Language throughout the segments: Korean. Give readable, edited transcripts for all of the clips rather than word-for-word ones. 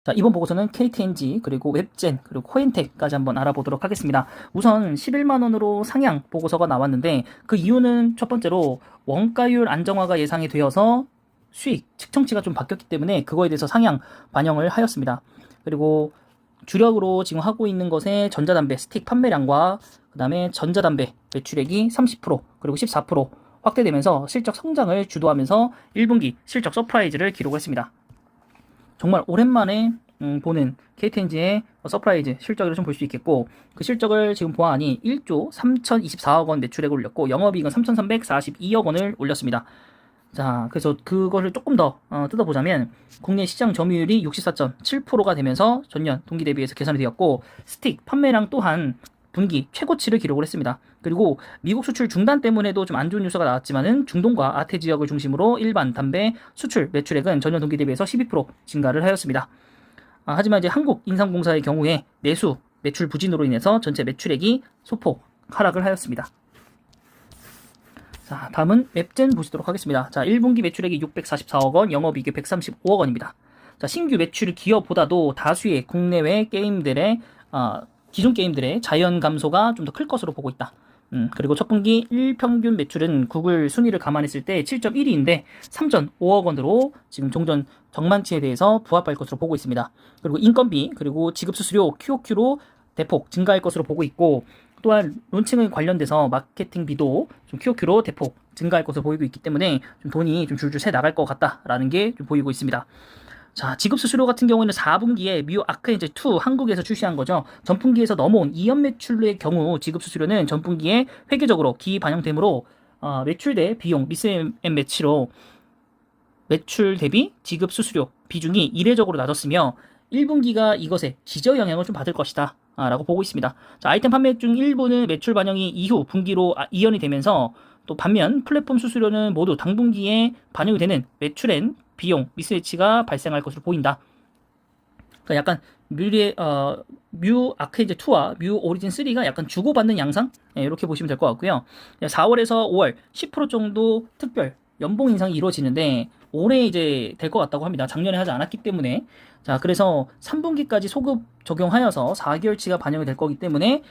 자, 이번 보고서는 KTNG, 그리고 웹젠, 그리고 코인텍까지 한번 알아보도록 하겠습니다. 우선 11만원으로 상향 보고서가 나왔는데, 그 이유는 첫 번째로 원가율 안정화가 예상이 되어서 수익, 측정치가 좀 바뀌었기 때문에 그거에 대해서 상향 반영을 하였습니다. 그리고 주력으로 지금 하고 있는 것에 전자담배 스틱 판매량과 그 다음에 전자담배 매출액이 30%, 그리고 14% 확대되면서 실적 성장을 주도하면서 1분기 실적 서프라이즈를 기록했습니다. 정말 오랜만에 보는 KTNG의 서프라이즈 실적을 좀 볼 수 있겠고, 그 실적을 지금 보아하니 1조 3024억 원 매출액을 올렸고 영업이익은 3342억 원을 올렸습니다. 자, 그래서 그것을 조금 더 뜯어보자면 국내 시장 점유율이 64.7%가 되면서 전년 동기 대비해서 개선이 되었고, 스틱 판매량 또한 분기 최고치를 기록을 했습니다. 그리고 미국 수출 중단 때문에도 좀 안 좋은 뉴스가 나왔지만은 중동과 아태 지역을 중심으로 일반 담배 수출 매출액은 전년 동기 대비해서 12% 증가를 하였습니다. 하지만 이제 한국인삼공사의 경우에 내수 매출 부진으로 인해서 전체 매출액이 소폭 하락을 하였습니다. 자, 다음은 웹젠 보시도록 하겠습니다. 자, 1분기 매출액이 644억 원, 영업이익이 135억 원입니다. 자, 신규 매출 기여보다도 다수의 국내외 게임들의 기존 게임들의 자연 감소가 좀 더 클 것으로 보고 있다. 그리고 첫 분기 1평균 매출은 구글 순위를 감안했을 때 7.1위인데 3.5억 원으로 지금 종전 정만치에 대해서 부합할 것으로 보고 있습니다. 그리고 인건비, 그리고 지급 수수료 QOQ로 대폭 증가할 것으로 보고 있고, 또한 론칭에 관련돼서 마케팅비도 좀 QOQ로 대폭 증가할 것으로 보이고 있기 때문에 좀 돈이 좀 줄줄 새 나갈 것 같다라는 게 좀 보이고 있습니다. 자, 지급 수수료 같은 경우에는 4분기에 뮤 아크엔젤 2 한국에서 출시한 거죠. 전분기에서 넘어온 2연 매출의 경우 지급 수수료는 전분기에 회계적으로 기반영되므로 매출 대 비용 미스앤 매치로 매출 대비 지급 수수료 비중이 이례적으로 낮았으며 1분기가 이것에 기저 영향을 좀 받을 것이다 라고 보고 있습니다. 자, 아이템 판매 중 일부는 매출 반영이 이후 분기로 이연이 되면서, 또 반면 플랫폼 수수료는 모두 당분기에 반영이 되는 매출엔 비용 미스매치가 발생할 것으로 보인다. 그러니까 약간 뮤 아크엔젤 2와 뮤 오리진 3가 약간 주고받는 양상, 이렇게 보시면 될 것 같고요. 4월에서 5월 10% 정도 특별 연봉 인상이 이루어지는데 올해 이제 될 것 같다고 합니다. 작년에 하지 않았기 때문에. 자, 그래서 3분기까지 소급 적용하여서 4개월치가 반영이 될 거기 때문에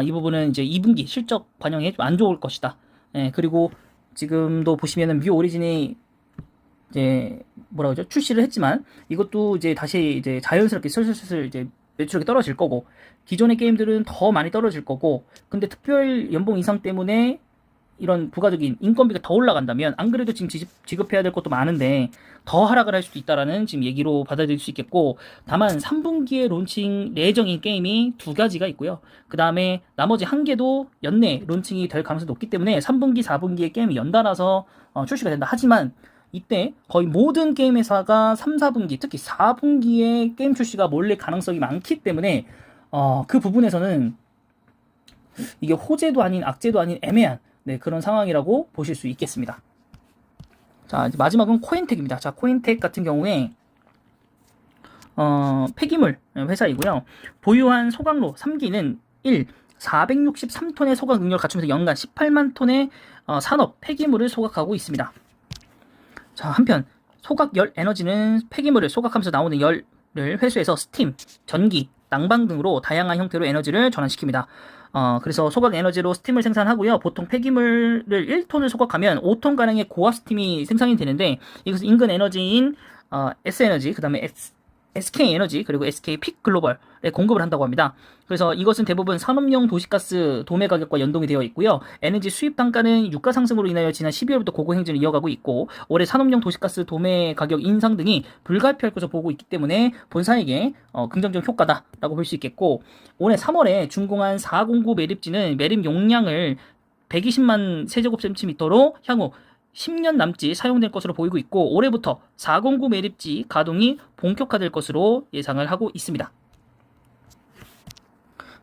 이 부분은 이제 2분기 실적 반영에 좀 안 좋을 것이다. 그리고 지금도 보시면은 뮤 오리진이 이제 뭐라 그러죠? 출시를 했지만 이것도 이제 다시 이제 자연스럽게 슬슬슬 이제 매출액이 떨어질 거고, 기존의 게임들은 더 많이 떨어질 거고, 근데 특별 연봉 인상 때문에 이런 부가적인 인건비가 더 올라간다면, 안 그래도 지금 지급해야 될 것도 많은데 더 하락을 할 수도 있다라는 지금 얘기로 받아들일 수 있겠고, 다만 3분기에 론칭 예정인 게임이 2가지가 있고요. 그 다음에 나머지 1개도 연내 론칭이 될 가능성이 높기 때문에 3분기, 4분기에 게임이 연달아서 출시가 된다. 하지만 이때 거의 모든 게임 회사가 3, 4분기, 특히 4분기에 게임 출시가 몰릴 가능성이 많기 때문에 그 부분에서는 이게 호재도 아닌 악재도 아닌 애매한 그런 상황이라고 보실 수 있겠습니다. 자, 이제 마지막은 코인텍입니다. 자, 코인텍 같은 경우에 폐기물 회사이고요. 보유한 소각로 3기는 463톤의 소각 능력을 갖추면서 연간 18만 톤의 산업 폐기물을 소각하고 있습니다. 자, 한편 소각열 에너지는 폐기물을 소각하면서 나오는 열을 회수해서 스팀, 전기, 난방 등으로 다양한 형태로 에너지를 전환시킵니다. 그래서 소각 에너지로 스팀을 생산하고요. 보통 폐기물을 1톤을 소각하면 5톤 가량의 고압 스팀이 생산이 되는데, 이것은 인근 에너지인 S에너지, 그 다음에 SK에너지, 그리고 SK픽 글로벌에 공급을 한다고 합니다. 그래서 이것은 대부분 산업용 도시가스 도매 가격과 연동이 되어 있고요. 에너지 수입 단가는 유가 상승으로 인하여 지난 12월부터 고공 행진을 이어가고 있고, 올해 산업용 도시가스 도매 가격 인상 등이 불가피할 것으로 보고 있기 때문에 본사에게 긍정적 효과다라고 볼 수 있겠고, 올해 3월에 준공한 409 매립지는 매립 용량을 120만 세제곱센티미터로 향후 10년 남짓 사용될 것으로 보이고 있고, 올해부터 409 매립지 가동이 본격화될 것으로 예상을 하고 있습니다.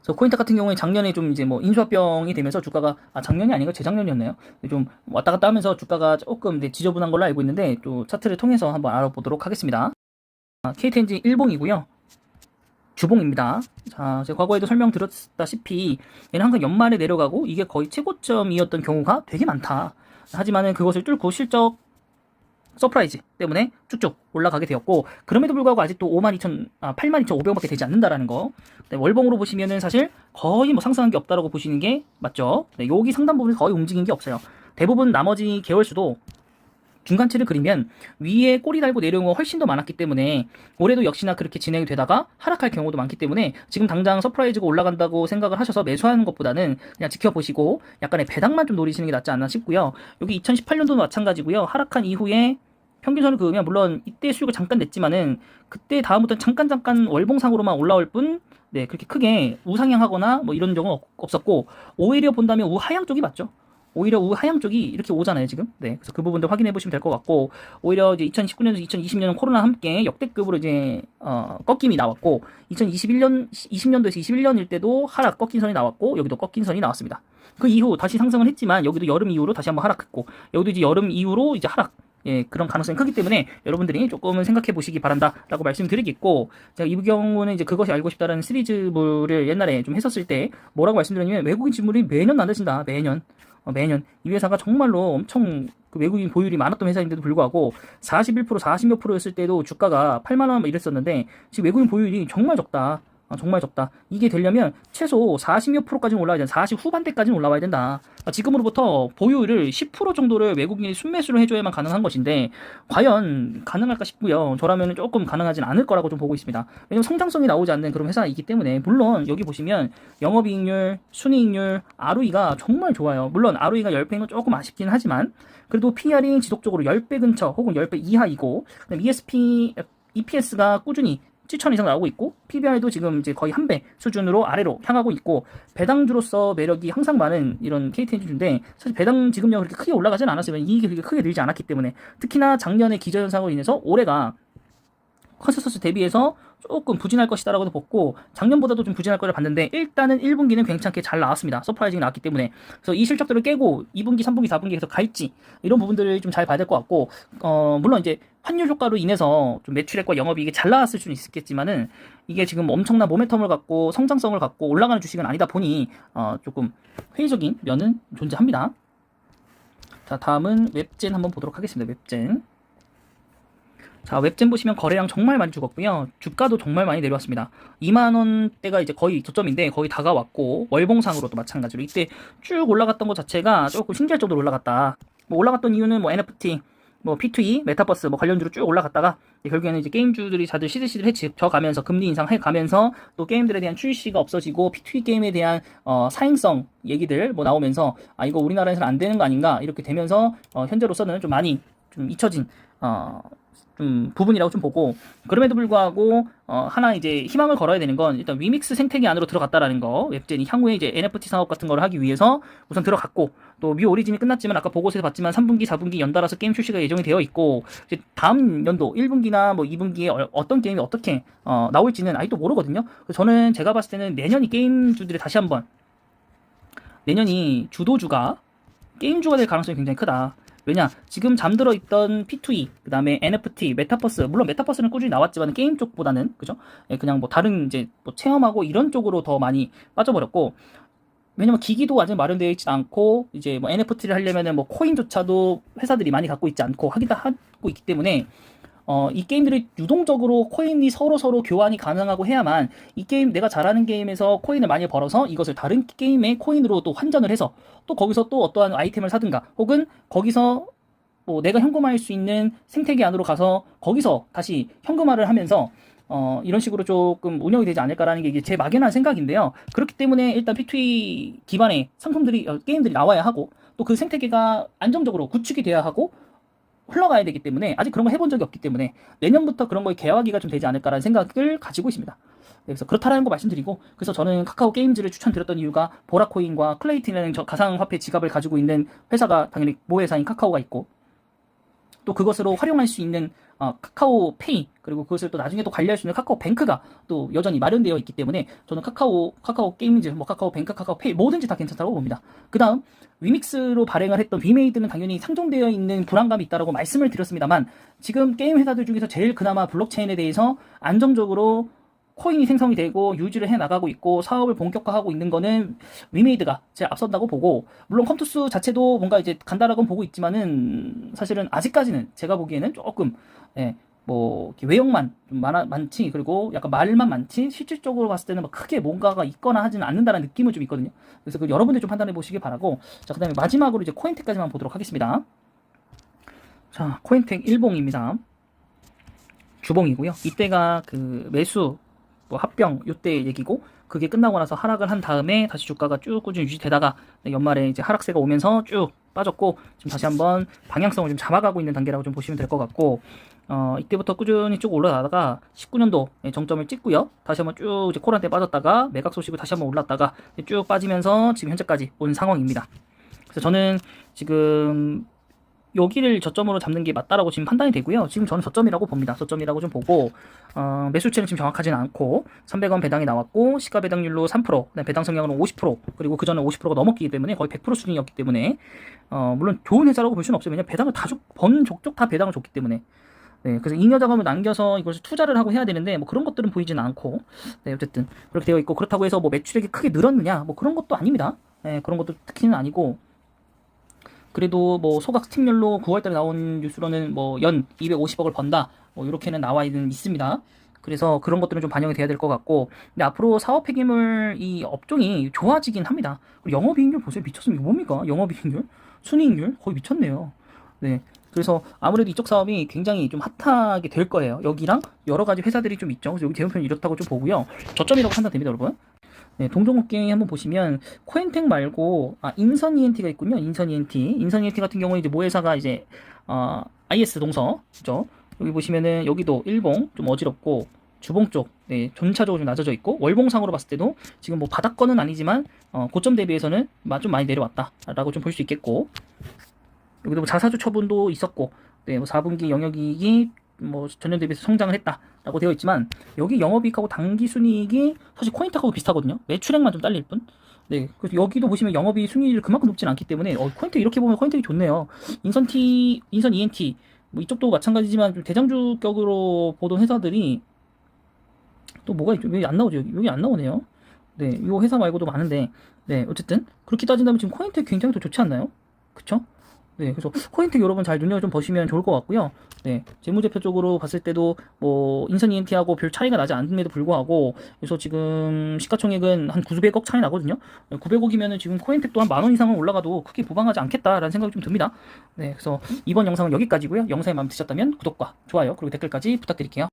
그래서 코인텍 같은 경우에 작년에 좀 이제 인수합병이 되면서 주가가 작년이 아닌가 재작년이었나요? 좀 왔다 갔다 하면서 주가가 조금 지저분한 걸로 알고 있는데, 또 차트를 통해서 한번 알아보도록 하겠습니다. KTNG 일봉이고요. 주봉입니다. 자, 제가 과거에도 설명드렸다시피 얘는 항상 연말에 내려가고 이게 거의 최고점이었던 경우가 되게 많다. 하지만은 그것을 뚫고 실적 서프라이즈 때문에 쭉쭉 올라가게 되었고, 그럼에도 불구하고 아직도 82,500원밖에 되지 않는다라는 거. 네, 월봉으로 보시면은 사실 거의 뭐 상승한 게 없다라고 보시는 게 맞죠. 네, 여기 상단 부분이 거의 움직인 게 없어요. 대부분 나머지 계열수도 중간치를 그리면 위에 꼬리 달고 내려온 거 훨씬 더 많았기 때문에 올해도 역시나 그렇게 진행이 되다가 하락할 경우도 많기 때문에 지금 당장 서프라이즈가 올라간다고 생각을 하셔서 매수하는 것보다는 그냥 지켜보시고 약간의 배당만 좀 노리시는 게 낫지 않나 싶고요. 여기 2018년도도 마찬가지고요. 하락한 이후에 평균선을 그으면 물론 이때 수익을 잠깐 냈지만은 그때 다음부터는 잠깐 월봉상으로만 올라올 뿐, 네, 그렇게 크게 우상향하거나 뭐 이런 적은 없었고, 오히려 본다면 우하향 쪽이 맞죠. 오히려 우하향 쪽이 이렇게 오잖아요, 지금. 네. 그래서 그 부분들 확인해 보시면 될 것 같고, 오히려 이제 2019년에서 2020년은 코로나 함께 역대급으로 이제, 꺾임이 나왔고, 2020년도에서 21년일 때도 하락 꺾인 선이 나왔고, 여기도 꺾인 선이 나왔습니다. 그 이후 다시 상승을 했지만, 여기도 여름 이후로 다시 한번 하락했고, 여기도 이제 여름 이후로 이제 하락. 예, 그런 가능성이 크기 때문에 여러분들이 조금은 생각해 보시기 바란다라고 말씀드리겠고, 제가 이 경우는 이제 그것이 알고 싶다라는 시리즈물을 옛날에 좀 했었을 때 뭐라고 말씀드렸냐면, 외국인 지물이 매년 나눠진다. 매년 이 회사가 정말로 엄청 그 외국인 보유율이 많았던 회사인데도 불구하고 41%, 40몇 %였을 때도 주가가 8만 원 이랬었는데 지금 외국인 보유율이 정말 적다. 정말 적다. 이게 되려면 최소 40몇 %까지는 올라와야 된다. 40 후반대까지는 올라와야 된다. 지금으로부터 보유율을 10% 정도를 외국인이 순매수를 해줘야만 가능한 것인데 과연 가능할까 싶고요. 저라면 조금 가능하진 않을 거라고 좀 보고 있습니다. 왜냐면 성장성이 나오지 않는 그런 회사이기 때문에. 물론 여기 보시면 영업이익률, 순이익률, ROE가 정말 좋아요. 물론 ROE가 10배는 조금 아쉽긴 하지만 그래도 PR이 지속적으로 10배 근처 혹은 10배 이하이고, EPS가 꾸준히 7천 이상 나오고 있고, PBR도 지금 이제 거의 한 배 수준으로 아래로 향하고 있고, 배당주로서 매력이 항상 많은 이런 KTNG인데 사실 배당 지급력이 그렇게 크게 올라가진 않았어요. 이익이 그렇게 크게 늘지 않았기 때문에. 특히나 작년에 기저현상으로 인해서 올해가 컨센서스 대비해서 조금 부진할 것이다라고도 봤고, 작년보다도 좀 부진할 거를 봤는데 일단은 1분기는 괜찮게 잘 나왔습니다. 서프라이징이 나왔기 때문에. 그래서 이 실적들을 깨고 2분기, 3분기, 4분기 계속 갈지 이런 부분들을 좀 잘 봐야 될 것 같고, 물론 이제 환율 효과로 인해서 좀 매출액과 영업이익이 잘 나왔을 수는 있겠지만은 이게 지금 엄청난 모멘텀을 갖고 성장성을 갖고 올라가는 주식은 아니다 보니 조금 회의적인 면은 존재합니다. 자, 다음은 웹젠 한번 보도록 하겠습니다. 웹젠. 자, 웹젠 보시면 거래량 정말 많이 죽었고요. 주가도 정말 많이 내려왔습니다. 2만원대가 이제 거의 저점인데 거의 다가왔고, 월봉상으로도 마찬가지로 이때 쭉 올라갔던 것 자체가 조금 신기할 정도로 올라갔다. 뭐 올라갔던 이유는 뭐 NFT, 뭐 P2E, 메타버스 뭐 관련주로 쭉 올라갔다가 결국에는 이제 게임주들이 다들 시들시들 해져가면서 금리 인상해가면서 또 게임들에 대한 출시가 없어지고 P2E 게임에 대한 사행성 얘기들 뭐 나오면서 이거 우리나라에서는 안 되는 거 아닌가 이렇게 되면서 현재로서는 좀 많이 좀 잊혀진 부분이라고 좀 보고, 그럼에도 불구하고 하나 이제 희망을 걸어야 되는 건 일단 위믹스 생태계 안으로 들어갔다라는 거. 웹젠이 향후에 이제 NFT 사업 같은 거를 하기 위해서 우선 들어갔고, 또 미 오리진이 끝났지만 아까 보고서에서 봤지만 3분기, 4분기 연달아서 게임 출시가 예정이 되어 있고, 이제 다음 연도 1분기나 뭐 2분기에 어떤 게임이 어떻게 나올지는 아직도 모르거든요. 그래서 저는 제가 봤을 때는 내년이 게임주들이 다시 한번, 내년이 주도주가 게임주가 될 가능성이 굉장히 크다. 왜냐, 지금 잠들어 있던 P2E, 그 다음에 NFT, 메타버스, 물론 메타버스는 꾸준히 나왔지만 게임 쪽보다는, 그죠? 그냥 뭐 다른 이제 뭐 체험하고 이런 쪽으로 더 많이 빠져버렸고, 왜냐면 기기도 아직 마련되어 있지 않고, 이제 뭐 NFT를 하려면은 뭐 코인조차도 회사들이 많이 갖고 있지 않고 하고 있기 때문에, 이 게임들이 유동적으로 코인이 서로 교환이 가능하고 해야만 이 게임, 내가 잘하는 게임에서 코인을 많이 벌어서 이것을 다른 게임의 코인으로 또 환전을 해서 또 거기서 또 어떠한 아이템을 사든가, 혹은 거기서 뭐 내가 현금화할 수 있는 생태계 안으로 가서 거기서 다시 현금화를 하면서 이런 식으로 조금 운영이 되지 않을까라는 게 이게 제 막연한 생각인데요. 그렇기 때문에 일단 P2E 기반의 상품들이, 게임들이 나와야 하고, 또 그 생태계가 안정적으로 구축이 돼야 하고 흘러가야 되기 때문에, 아직 그런 거 해본 적이 없기 때문에 내년부터 그런 거에 개화기가 좀 되지 않을까라는 생각을 가지고 있습니다. 그래서 그렇다라는 거 말씀드리고, 그래서 저는 카카오 게임즈를 추천드렸던 이유가 보라코인과 클레이트라는 가상화폐 지갑을 가지고 있는 회사가 당연히 모회사인 카카오가 있고, 또 그것으로 활용할 수 있는 카카오페이, 그리고 그것을 또 나중에 또 관리할 수 있는 카카오뱅크가 또 여전히 마련되어 있기 때문에 저는 카카오 게임즈, 뭐 카카오뱅크, 카카오페이 뭐든지 다 괜찮다고 봅니다. 그 다음 위믹스로 발행을 했던 위메이드는 당연히 상종되어 있는 불안감이 있다고 말씀을 드렸습니다만, 지금 게임 회사들 중에서 제일 그나마 블록체인에 대해서 안정적으로 코인이 생성이 되고 유지를 해 나가고 있고 사업을 본격화하고 있는 거는 위메이드가 제일 앞선다고 보고, 물론 컴투스 자체도 뭔가 이제 간다라고 보고 있지만은 사실은 아직까지는 제가 보기에는 조금 예, 뭐 이렇게 외형만 좀 많지, 그리고 약간 말만 많지 실질적으로 봤을 때는 막 크게 뭔가가 있거나 하지는 않는다는 느낌은 좀 있거든요. 그래서 그 여러분들 좀 판단해 보시기 바라고, 자 그다음에 마지막으로 이제 코인텍까지만 보도록 하겠습니다. 자 코인텍 일봉입니다. 주봉이고요. 이때가 그 매수 뭐 합병 요때 얘기고, 그게 끝나고 나서 하락을 한 다음에 다시 주가가 쭉 꾸준히 유지되다가 연말에 이제 하락세가 오면서 쭉 빠졌고, 지금 다시 한번 방향성을 좀 잡아가고 있는 단계라고 좀 보시면 될 것 같고, 이때부터 꾸준히 쭉 올라가다가 19년도 정점을 찍고요. 다시 한번 쭉 이제 코로나 때 빠졌다가 매각 소식으로 다시 한번 올랐다가 쭉 빠지면서 지금 현재까지 온 상황입니다. 그래서 저는 지금 여기를 저점으로 잡는 게 맞다라고 지금 판단이 되고요. 지금 저는 저점이라고 봅니다. 저점이라고 좀 보고, 매수치는 지금 정확하지는 않고 300원 배당이 나왔고 시가 배당률로 3%, 배당 성향으로 50%, 그리고 그 전에 50%가 넘었기 때문에 거의 100% 수준이었기 때문에 물론 좋은 회사라고 볼 수는 없어요. 왜냐면 배당을 번 족족 다 배당을 줬기 때문에. 네, 그래서 잉여 자금을 남겨서 이것을 투자를 하고 해야 되는데 뭐 그런 것들은 보이지는 않고, 네, 어쨌든 그렇게 되어 있고, 그렇다고 해서 뭐 매출액이 크게 늘었느냐 뭐 그런 것도 아닙니다. 네, 그런 것도 특히는 아니고, 그래도 뭐 소각 스팀률로 9월달에 나온 뉴스로는 뭐 연 250억을 번다 뭐 이렇게는 나와 있습니다. 그래서 그런 것들은 좀 반영이 돼야 될 것 같고, 근데 앞으로 사업 폐기물 이 업종이 좋아지긴 합니다. 그리고 영업이익률 보세요. 미쳤으면 이거 뭡니까? 영업이익률, 순이익률 거의 미쳤네요. 네. 그래서 아무래도 이쪽 사업이 굉장히 좀 핫하게 될 거예요. 여기랑 여러 가지 회사들이 좀 있죠. 그래서 여기 대형편이 이렇다고 좀 보고요. 저점이라고 판단됩니다, 여러분. 네, 동종업계 한번 보시면 코엔텍 말고 인선 ENT가 있군요. 인선 ENT. 인선 ENT 같은 경우는 이제 모회사가 이제 IS 동서, 그죠? 여기 보시면은 여기도 일봉 좀 어지럽고 주봉 쪽, 네, 전차적으로 좀 낮아져 있고, 월봉상으로 봤을 때도 지금 뭐 바닥권은 아니지만 고점 대비해서는 좀 많이 내려왔다라고 좀 볼 수 있겠고, 여기도 뭐 자사주 처분도 있었고, 네, 뭐 4분기 영역이익이 뭐 전년 대비해서 성장을 했다라고 되어 있지만, 여기 영업이익하고 당기순이익이 사실 코인텍하고 비슷하거든요. 매출액만 좀 딸릴 뿐. 네, 그래서 여기도 보시면 영업이익 순이익이 그만큼 높진 않기 때문에 코인텍 이렇게 보면 코인텍이 좋네요. 인선 ENT 뭐 이쪽도 마찬가지지만 좀 대장주격으로 보던 회사들이 또 뭐가 있죠? 여기 안 나오죠? 여기 안 나오네요. 네, 이 회사 말고도 많은데, 네, 어쨌든 그렇게 따진다면 지금 코인텍 굉장히 더 좋지 않나요? 그쵸? 네, 그래서 코인텍 여러분 잘 눈여겨 좀 보시면 좋을 것 같고요. 네, 재무제표 쪽으로 봤을 때도 뭐 인선 ENT하고 별 차이가 나지 않음에도 불구하고, 그래서 지금 시가총액은 한 900억 차이 나거든요. 900억이면은 지금 코인텍도 한 10,000원 이상은 올라가도 크게 부방하지 않겠다라는 생각이 좀 듭니다. 네, 그래서 이번 영상은 여기까지고요. 영상이 마음에 드셨다면 구독과 좋아요 그리고 댓글까지 부탁드릴게요.